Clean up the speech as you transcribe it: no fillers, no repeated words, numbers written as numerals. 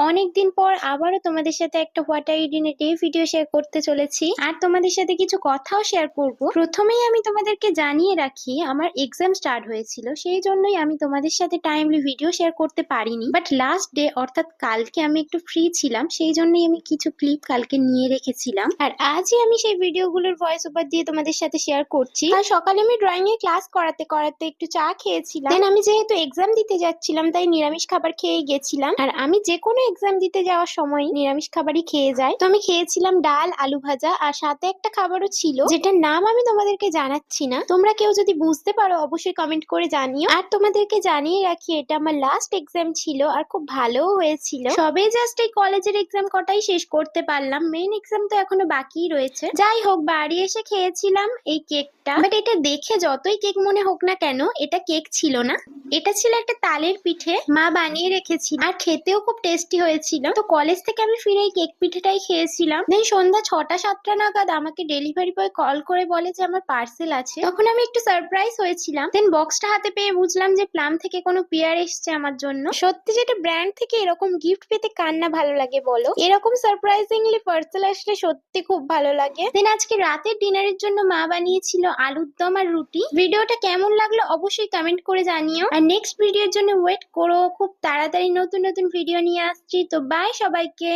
অনেকদিন পর আবারও তোমাদের সাথে একটা what are it in a day video share করতে চলেছি, আর তোমাদের সাথে কিছু কথাও শেয়ার করব। প্রথমেই আমি তোমাদেরকে জানিয়ে রাখি, আমার এক্সাম স্টার্ট হয়েছিল, সেই জন্যই আমি তোমাদের সাথে টাইমলি ভিডিও শেয়ার করতে পারিনি। বাট লাস্ট ডে অর্থাৎ কালকে আমি একটু ফ্রি ছিলাম, সেই জন্যই আমি কিছু ক্লিপ কালকে নিয়ে রেখেছিলাম, আর আজই আমি সেই ভিডিওগুলোর ভয়েস ওভার দিয়ে তোমাদের সাথে শেয়ার করছি। আর সকালে আমি ড্রয়িং এর ক্লাস করাতে করাতে একটু চা খেয়েছিলাম। দেন আমি যেহেতু এক্সাম দিতে যাচ্ছিলাম, তাই নিরামিষ খাবার খেয়ে গেছিলাম। আর আমি যে কোনো এক্সাম দিতে যাওয়ার সময় নিরামিষ খাবারই খেয়ে যাই। তো আমি খেয়েছিলাম ডাল, আলু ভাজা, আর সাথে একটা খাবারও ছিল যেটার নাম আমি তোমাদেরকে জানাচ্ছি না। তোমরা কেউ যদি বুঝতে পারো অবশ্যই কমেন্ট করে জানিও। আর তোমাদেরকে জানিয়ে রাখি, এটা আমার লাস্ট এক্সাম ছিল, আর খুব ভালোও হয়েছিল। সবে জাস্ট এই কলেজের এক্সাম কটাই শেষ করতে পারলাম, মেইন এক্সাম তো এখনো বাকিই রয়েছে। যাই হোক, বাড়ি এসে খেয়েছিলাম এই কেকটা। বাট এটা দেখে যতই কেক মনে হোক না কেন, এটা কেক ছিল না, এটা ছিল একটা তালের পিঠে, মা বানিয়ে রেখেছিল, আর খেতেও খুব টেস্টি হয়েছিল। তো কলেজ থেকে আমি ফিরে এই কেক পিঠেটাই খেয়েছিলাম। দেন সন্ধ্যা 6টা 7টা নাগাদ আমাকে ডেলিভারি বয় কল করে বলে যে আমার পার্সেল আছে। তখন আমি একটু সারপ্রাইজ হয়েছিলাম। দেন বক্সটা হাতে পেয়ে বুঝলাম যে প্লাম থেকে কোনো পিয়ার এসছে আমার জন্য। সত্যি যেটা ব্র্যান্ড থেকে এরকম গিফট পেতে কার না ভালো লাগে বলো। এরকম সারপ্রাইজিংলি পার্সেল আসলে সত্যি খুব ভালো লাগে। দেন আজকে রাতের ডিনারের জন্য মা বানিয়েছিল আলুর দম আর রুটি। ভিডিওটা কেমন লাগলো অবশ্যই কমেন্ট করে জানিও, আর নেক্সট ভিডিওর জন্য ওয়েট করো। খুব তাড়াতাড়ি নতুন নতুন ভিডিও নিয়ে আসছি। তো বাই সবাইকে।